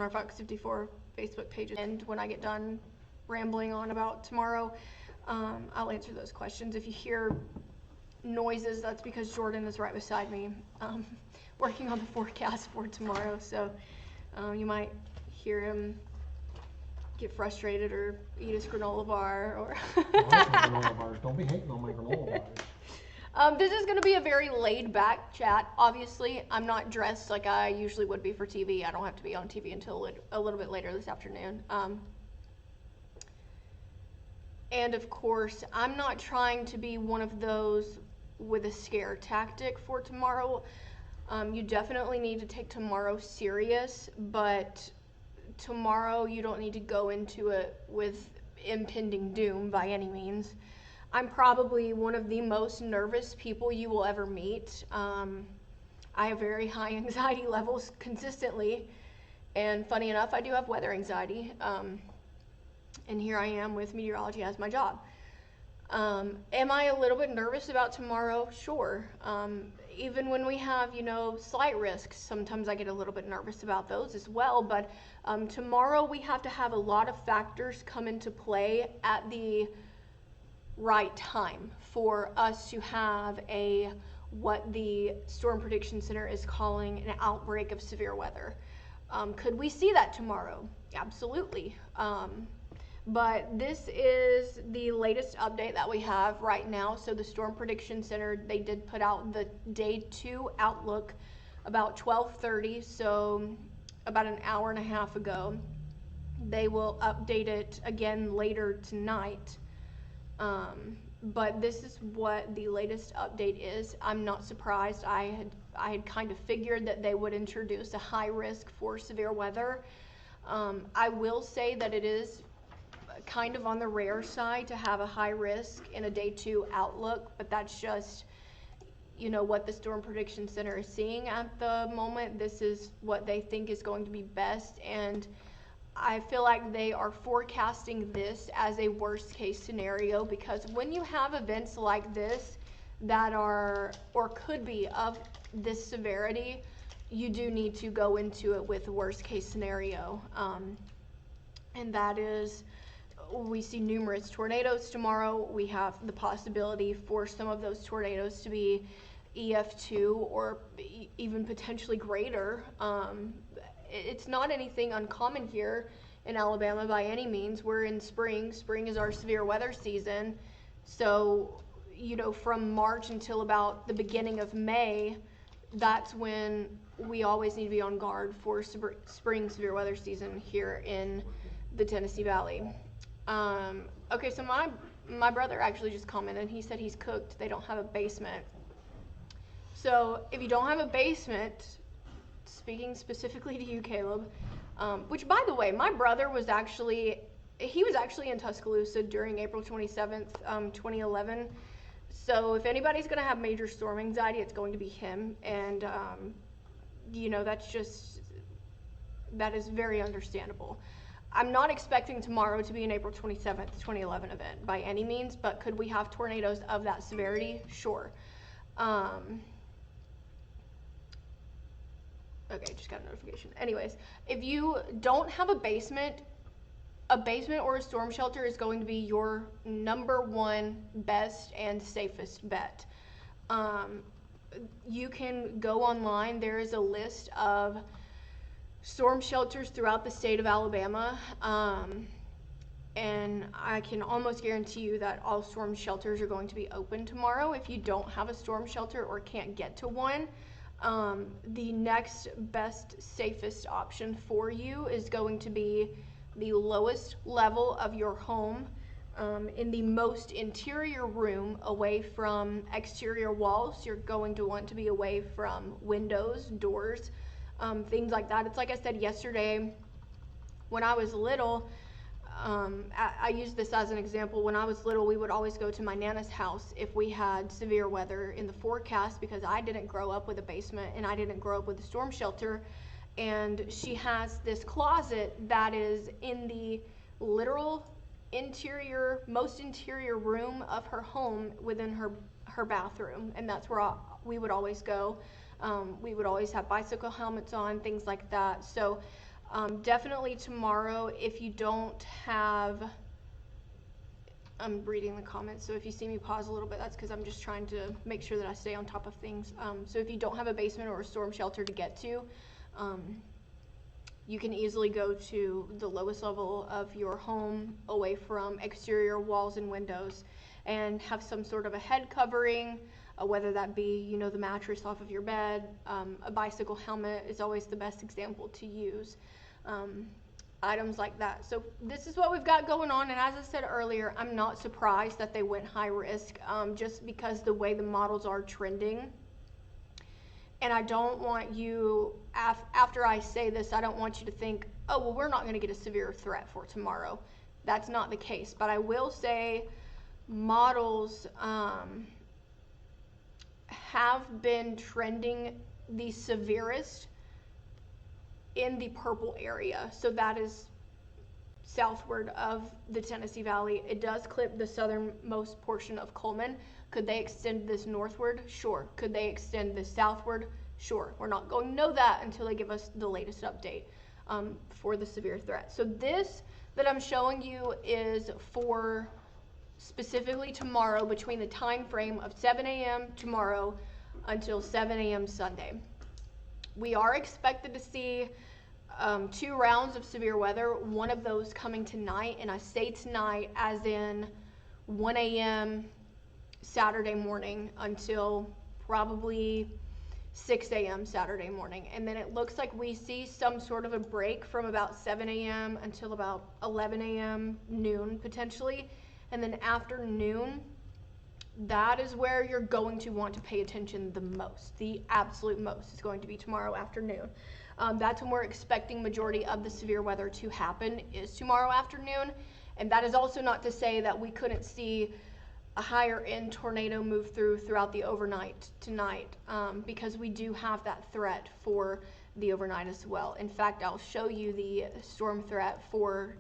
on our FOX54 Facebook page. And when I get done rambling on about tomorrow, I'll answer those questions. If you hear noises, that's because Jordan is right beside me, working on the forecast for tomorrow. So you might hear him get frustrated or eat his granola bar. Or granola bars. Don't be hating on my granola bars. This is going to be a very laid-back chat. Obviously, I'm not dressed like I usually would be for TV. I don't have to be on TV until a little bit later this afternoon. And of course, I'm not trying to be one of those with a scare tactic for tomorrow. You definitely need to take tomorrow serious, but tomorrow you don't need to go into it with impending doom by any means. I'm probably one of the most nervous people you will ever meet. I have very high anxiety levels consistently, and funny enough, I do have weather anxiety, and here I am with meteorology as my job. Am I a little bit nervous about tomorrow? Sure. Even when we have, slight risks, sometimes I get a little bit nervous about those as well, but tomorrow we have to have a lot of factors come into play at the right time for us to have what the Storm Prediction Center is calling an outbreak of severe weather. Could we see that tomorrow? Absolutely. But this is the latest update that we have right now. So the Storm Prediction Center, they did put out the day 2 outlook about 12:30, so about an hour and a half ago. They will update it again later tonight. But this is what the latest update is. I'm not surprised. I had kind of figured that they would introduce a high risk for severe weather. I will say that it is kind of on the rare side to have a high risk in a day 2 outlook, but that's just what the Storm Prediction Center is seeing at the moment. This is what they think is going to be best, and I feel like they are forecasting this as a worst case scenario, because when you have events like this that are or could be of this severity, you do need to go into it with a worst case scenario, and that is, we see numerous tornadoes tomorrow. We have the possibility for some of those tornadoes to be EF2 or even potentially greater. It's not anything uncommon here in Alabama by any means. We're in spring. Spring is our severe weather season. So, from March until about the beginning of May, that's when we always need to be on guard for spring severe weather season here in the Tennessee Valley. Okay, so my brother actually just commented. He said he's cooked. They don't have a basement. So if you don't have a basement, speaking specifically to you, Caleb, which, by the way, my brother was actually in Tuscaloosa during April 27th, 2011. So if anybody's going to have major storm anxiety, it's going to be him. And, that is very understandable. I'm not expecting tomorrow to be an April 27th, 2011 event by any means, but could we have tornadoes of that severity? Sure. Okay, just got a notification. Anyways, if you don't have a basement or a storm shelter is going to be your number one best and safest bet. You can go online. There is a list of storm shelters throughout the state of Alabama, and I can almost guarantee you that all storm shelters are going to be open tomorrow. If you don't have a storm shelter or can't get to one, the next best, safest option for you is going to be the lowest level of your home, in the most interior room, away from exterior walls. You're going to want to be away from windows, doors, things like that. It's like I said yesterday, when I was little, I use this as an example. When I was little, we would always go to my Nana's house if we had severe weather in the forecast, because I didn't grow up with a basement and I didn't grow up with a storm shelter. And she has this closet that is in the literal most interior room of her home within her bathroom, and that's where we would always go. We would always have bicycle helmets on, things like that. So Definitely tomorrow, if you don't have, I'm reading the comments, so if you see me pause a little bit, that's because I'm just trying to make sure that I stay on top of things. So if you don't have a basement or a storm shelter to get to, you can easily go to the lowest level of your home, away from exterior walls and windows, and have some sort of a head covering, whether that be, you know, the mattress off of your bed. A bicycle helmet is always the best example to use. Items like that. So this is what we've got going on, and as I said earlier, I'm not surprised that they went high risk, just because the way the models are trending. And I don't want you, after I say this, I don't want you to think, oh, well, we're not going to get a severe threat for tomorrow. That's not the case. But I will say models have been trending the severest in the purple area. So that is southward of the Tennessee Valley. It does clip the southernmost portion of Coleman. Could they extend this northward? Sure. Could they extend this southward? Sure. We're not going to know that until they give us the latest update for the severe threat. So this that I'm showing you is for specifically tomorrow, between the time frame of 7 a.m. tomorrow until 7 a.m. Sunday. We are expected to see 2 rounds of severe weather, one of those coming tonight, and I say tonight as in 1 a.m. Saturday morning until probably 6 a.m. Saturday morning. And then it looks like we see some sort of a break from about 7 a.m. until about 11 a.m. noon potentially. And then after noon, that is where you're going to want to pay attention the most. The absolute most is going to be tomorrow afternoon. That's when we're expecting majority of the severe weather to happen, is tomorrow afternoon. And that is also not to say that we couldn't see a higher end tornado move throughout the overnight tonight, because we do have that threat for the overnight as well. In fact, I'll show you the storm threat for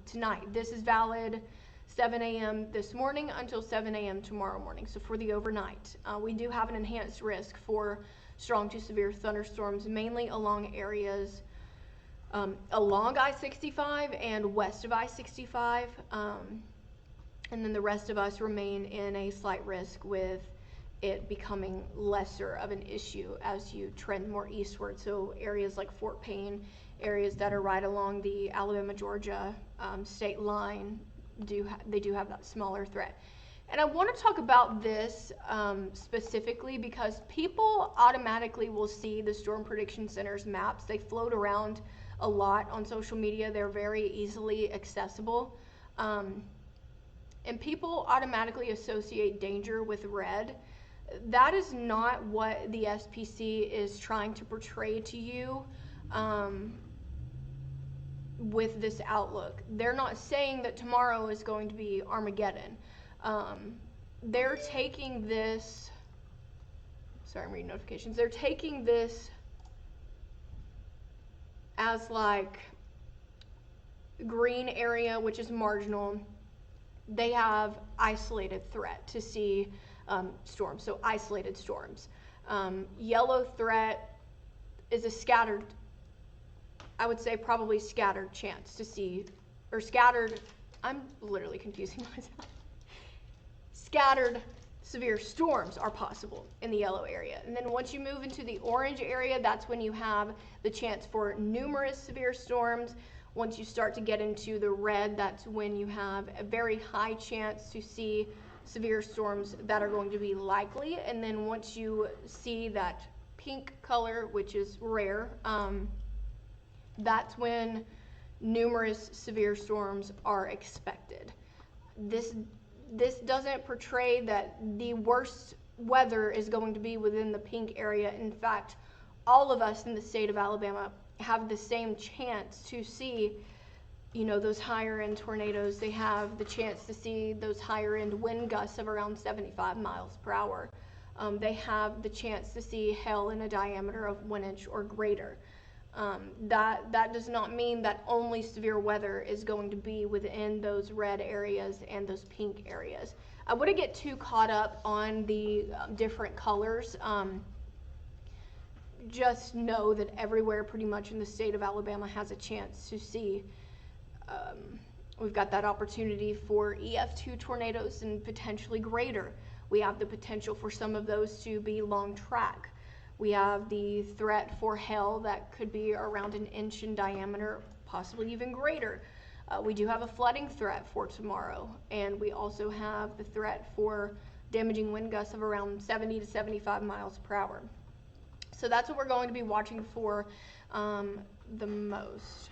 tonight. This is valid 7 a.m. this morning until 7 a.m. tomorrow morning. So for the overnight, we do have an enhanced risk for strong to severe thunderstorms, mainly along areas along I-65 and west of I-65. And then the rest of us remain in a slight risk, with it becoming lesser of an issue as you trend more eastward. So areas like Fort Payne, areas that are right along the Alabama-Georgia state line, they do have that smaller threat. And I want to talk about this specifically because people automatically will see the Storm Prediction Center's maps. They float around a lot on social media. They're very easily accessible. And people automatically associate danger with red. That is not what the SPC is trying to portray to you with this outlook. They're not saying that tomorrow is going to be Armageddon. They're taking this, sorry, I'm reading notifications. They're taking this as like green area, which is marginal. They have isolated threat to see storms, so isolated storms. Yellow threat is a scattered, I would say probably scattered chance to see, or scattered, I'm literally confusing myself. Scattered severe storms are possible in the yellow area. And then once you move into the orange area, that's when you have the chance for numerous severe storms. Once you start to get into the red, that's when you have a very high chance to see severe storms that are going to be likely. And then once you see that pink color, which is rare, that's when numerous severe storms are expected. This doesn't portray that the worst weather is going to be within the pink area. In fact, all of us in the state of Alabama have the same chance to see, you know, those higher end tornadoes. They have the chance to see those higher end wind gusts of around 75 miles per hour. They have the chance to see hail in a diameter of 1 inch or greater. That does not mean that only severe weather is going to be within those red areas and those pink areas. I wouldn't get too caught up on the different colors. just know that everywhere pretty much in the state of Alabama has a chance to see. We've got that opportunity for EF2 tornadoes and potentially greater. We have the potential for some of those to be long track. We have the threat for hail that could be around an inch in diameter, possibly even greater. We do have a flooding threat for tomorrow, and we also have the threat for damaging wind gusts of around 70 to 75 miles per hour. So that's what we're going to be watching for the most.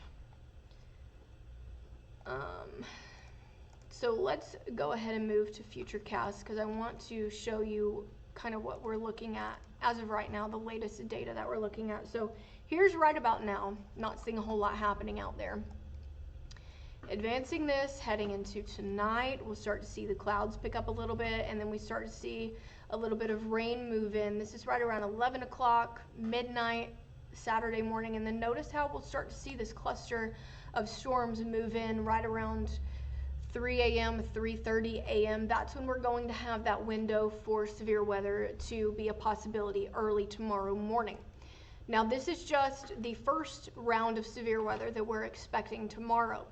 So let's go ahead and move to Futurecast, because I want to show you kind of what we're looking at as of right now, the latest data that we're looking at. So here's right about now, not seeing a whole lot happening out there. Advancing this, heading into tonight, we'll start to see the clouds pick up a little bit, and then we start to see a little bit of rain move in. This is right around 11 o'clock, midnight, Saturday morning, and then notice how we'll start to see this cluster of storms move in right around 3 a.m., 3:30 a.m. That's when we're going to have that window for severe weather to be a possibility early tomorrow morning. Now, this is just the first round of severe weather that we're expecting tomorrow.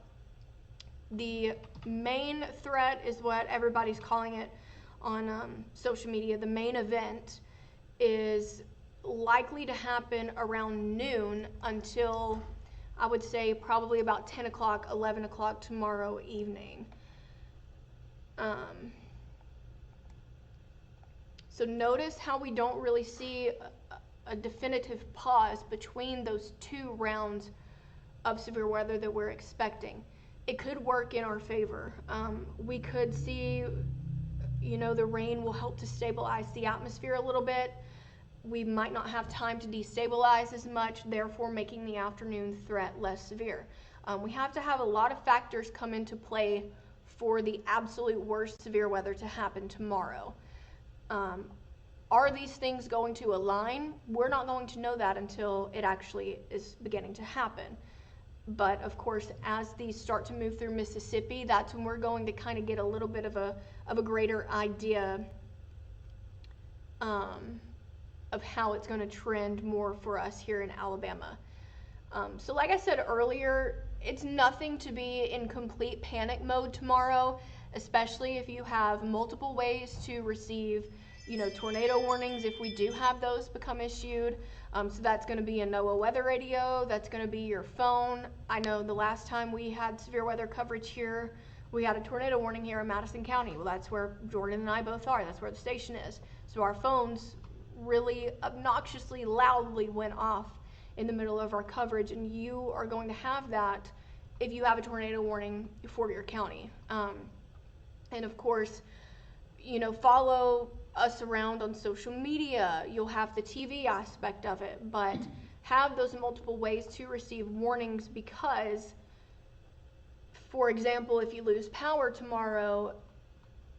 The main threat is what everybody's calling it on social media. The main event is likely to happen around noon until, I would say, probably about 10 o'clock, 11 o'clock tomorrow evening. So notice how we don't really see a definitive pause between those two rounds of severe weather that we're expecting. It could work in our favor. We could see, the rain will help to stabilize the atmosphere a little bit. We might not have time to destabilize as much, therefore making the afternoon threat less severe. We have to have a lot of factors come into play for the absolute worst severe weather to happen tomorrow. Are these things going to align? We're not going to know that until it actually is beginning to happen. But of course, as these start to move through Mississippi, that's when we're going to kind of get a little bit of a greater idea of how it's going to trend more for us here in Alabama. So like I said earlier, it's nothing to be in complete panic mode tomorrow, especially if you have multiple ways to receive, tornado warnings if we do have those become issued. So that's going to be a NOAA weather radio, that's going to be your phone. I know the last time we had severe weather coverage here, we had a tornado warning here in Madison County. Well, that's where Jordan and I both are. That's where the station is. So our phones really obnoxiously loudly went off in the middle of our coverage, and you are going to have that if you have a tornado warning for your county. And of course, follow us around on social media. You'll have the TV aspect of it, but have those multiple ways to receive warnings, because, for example, if you lose power tomorrow,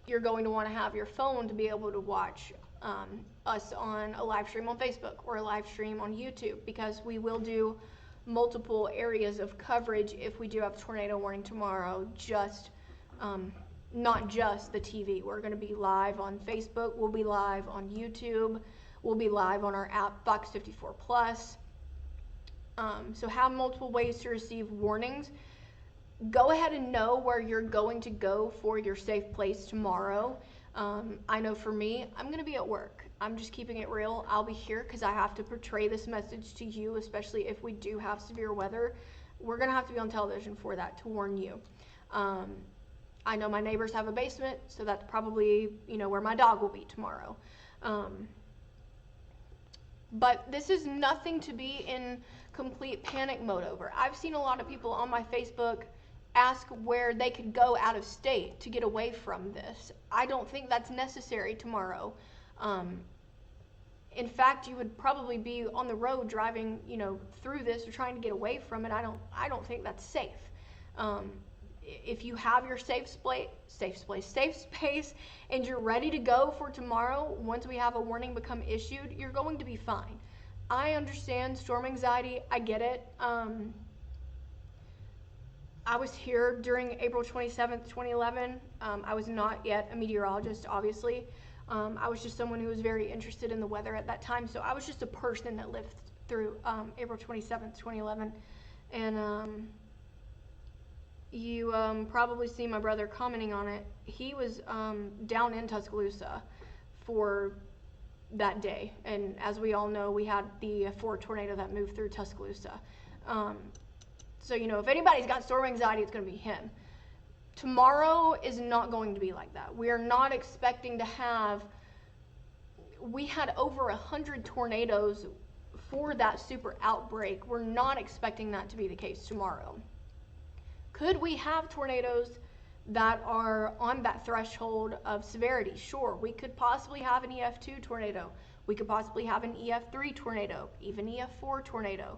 you're going to want to have your phone to be able to watch us on a live stream on Facebook or a live stream on YouTube, because we will do multiple areas of coverage if we do have a tornado warning tomorrow, not just the TV. We're going to be live on Facebook, we'll be live on YouTube, we'll be live on our app FOX54 Plus. So have multiple ways to receive warnings. Go ahead and know where you're going to go for your safe place tomorrow. I know for me, I'm going to be at work. I'm just keeping it real. I'll be here because I have to portray this message to you, especially if we do have severe weather. We're going to have to be on television for that, to warn you. I know my neighbors have a basement, so that's probably, where my dog will be tomorrow. But this is nothing to be in complete panic mode over. I've seen a lot of people on my Facebook ask where they could go out of state to get away from this. I don't think that's necessary tomorrow. In fact, you would probably be on the road driving, through this or trying to get away from it. I don't think that's safe. If you have your safe space, and you're ready to go for tomorrow, once we have a warning become issued, you're going to be fine. I understand storm anxiety. I get it. I was here during April 27th, 2011. I was not yet a meteorologist, obviously. I was just someone who was very interested in the weather at that time. So I was just a person that lived through April 27th, 2011. And you probably see my brother commenting on it. He was down in Tuscaloosa for that day. And as we all know, we had the 4 tornado that moved through Tuscaloosa. So, you know, if anybody's got storm anxiety, it's going to be him. Tomorrow is not going to be like that. We are not expecting to have, we had over 100 tornadoes for that super outbreak. We're not expecting that to be the case tomorrow. Could we have tornadoes that are on that threshold of severity? Sure, we could possibly have an EF2 tornado. We could possibly have an EF3 tornado, even EF4 tornado.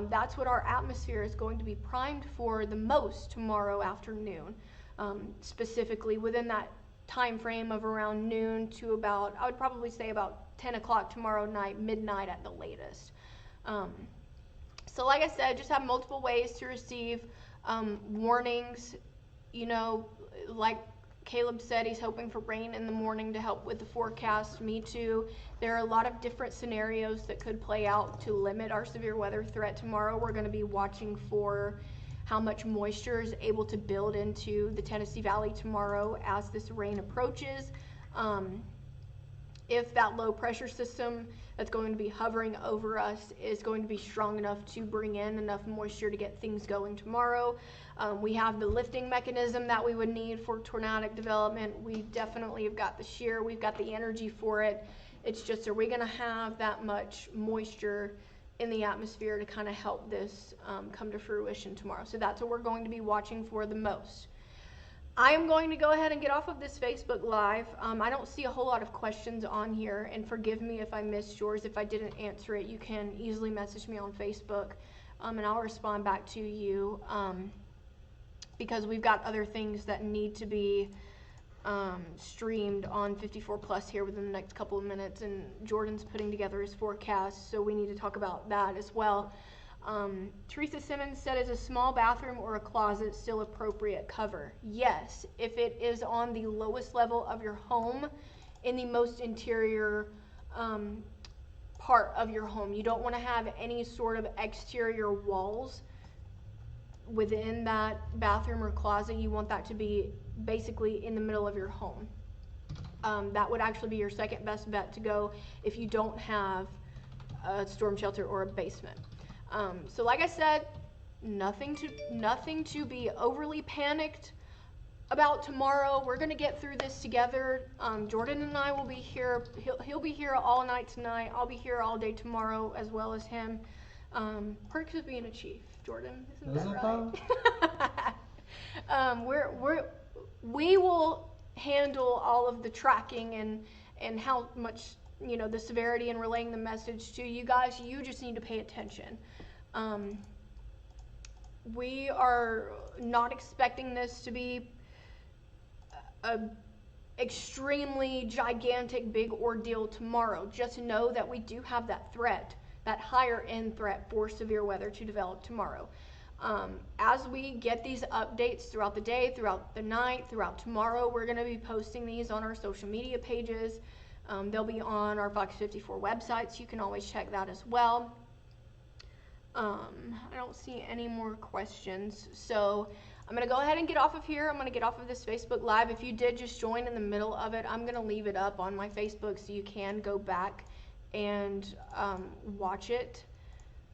That's what our atmosphere is going to be primed for the most tomorrow afternoon, specifically within that time frame of around noon to about, I would probably say about 10 o'clock tomorrow night, midnight at the latest. So like I said, just have multiple ways to receive warnings. You know, like Caleb said, he's hoping for rain in the morning to help with the forecast. Me too. There are a lot of different scenarios that could play out to limit our severe weather threat tomorrow. We're going to be watching for how much moisture is able to build into the Tennessee Valley tomorrow as this rain approaches. If that low pressure system that's going to be hovering over us is going to be strong enough to bring in enough moisture to get things going tomorrow. We have the lifting mechanism that we would need for tornadic development. We definitely have got the shear, we've got the energy for it. It's just, are we going to have that much moisture in the atmosphere to kind of help this come to fruition tomorrow? So that's what we're going to be watching for the most. I am going to go ahead and get off of this Facebook Live. I don't see a whole lot of questions on here, and forgive me if I missed yours. If I didn't answer it, you can easily message me on Facebook, and I'll respond back to you, because we've got other things that need to be streamed on 54 Plus here within the next couple of minutes, and Jordan's putting together his forecast, so we need to talk about that as well. Teresa Simmons said, is a small bathroom or a closet still appropriate cover? Yes, if it is on the lowest level of your home, in the most interior part of your home. You don't want to have any sort of exterior walls within that bathroom or closet. You want that to be basically in the middle of your home. That would actually be your second best bet to go if you don't have a storm shelter or a basement. So like I said, nothing to be overly panicked about tomorrow. We're going to get through this together. Jordan and I will be here. He'll be here all night tonight. I'll be here all day tomorrow as well as him. Perks of being a chief, Jordan. Isn't that right? We will handle all of the tracking and how much, you know, the severity and relaying the message to you guys. You just need to pay attention. We are not expecting this to be a extremely gigantic big ordeal tomorrow. Just know that we do have that threat, that higher end threat for severe weather to develop tomorrow. As we get these updates throughout the day, throughout the night, throughout tomorrow, we're going to be posting these on our social media pages. They'll be on our FOX54 website, so you can always check that as well. I don't see any more questions, so I'm going to go ahead and get off of here. I'm going to get off of this Facebook Live. If you did just join in the middle of it, I'm going to leave it up on my Facebook so you can go back and watch it.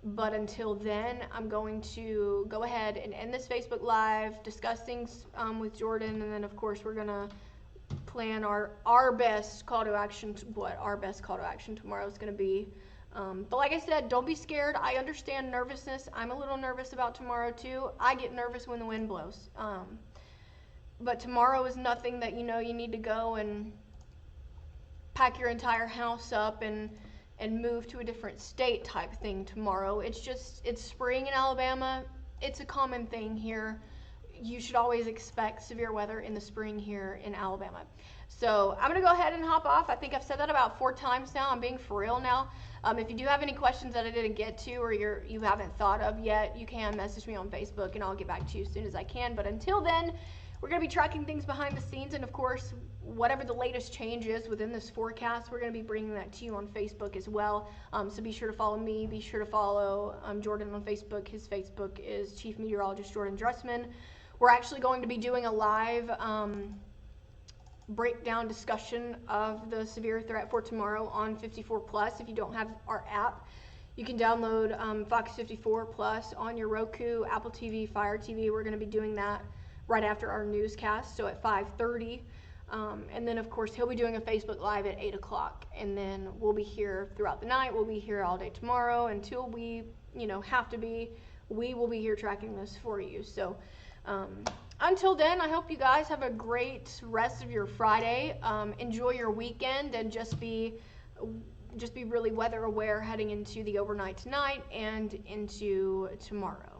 But until then, I'm going to go ahead and end this Facebook Live, discuss things with Jordan, and then of course we're going to plan our best call to action, what our best call to action tomorrow is going to be. But like I said, don't be scared. I understand nervousness. I'm a little nervous about tomorrow too. I get nervous when the wind blows. But tomorrow is nothing that, you know, you need to go and pack your entire house up and move to a different state type thing tomorrow. It's spring in Alabama. It's a common thing here. You should always expect severe weather in the spring here in Alabama. So I'm going to go ahead and hop off. I think I've said that about 4 times now. I'm being for real now. If you do have any questions that I didn't get to or you haven't thought of yet, you can message me on Facebook and I'll get back to you as soon as I can. But until then, we're going to be tracking things behind the scenes, and of course, whatever the latest change is within this forecast, we're going to be bringing that to you on Facebook as well. So be sure to follow me. Be sure to follow Jordan on Facebook. His Facebook is Chief Meteorologist Jordan Dressman. We're actually going to be doing a live breakdown discussion of the severe threat for tomorrow on 54 Plus. If you don't have our app, you can download FOX54 Plus on your Roku, Apple TV, Fire TV. We're going to be doing that right after our newscast, so at 5:30. And then, of course, he'll be doing a Facebook Live at 8 o'clock. And then we'll be here throughout the night. We'll be here all day tomorrow until we, have to be. We will be here tracking this for you. So until then, I hope you guys have a great rest of your Friday. Enjoy your weekend, and just be really weather aware heading into the overnight tonight and into tomorrow.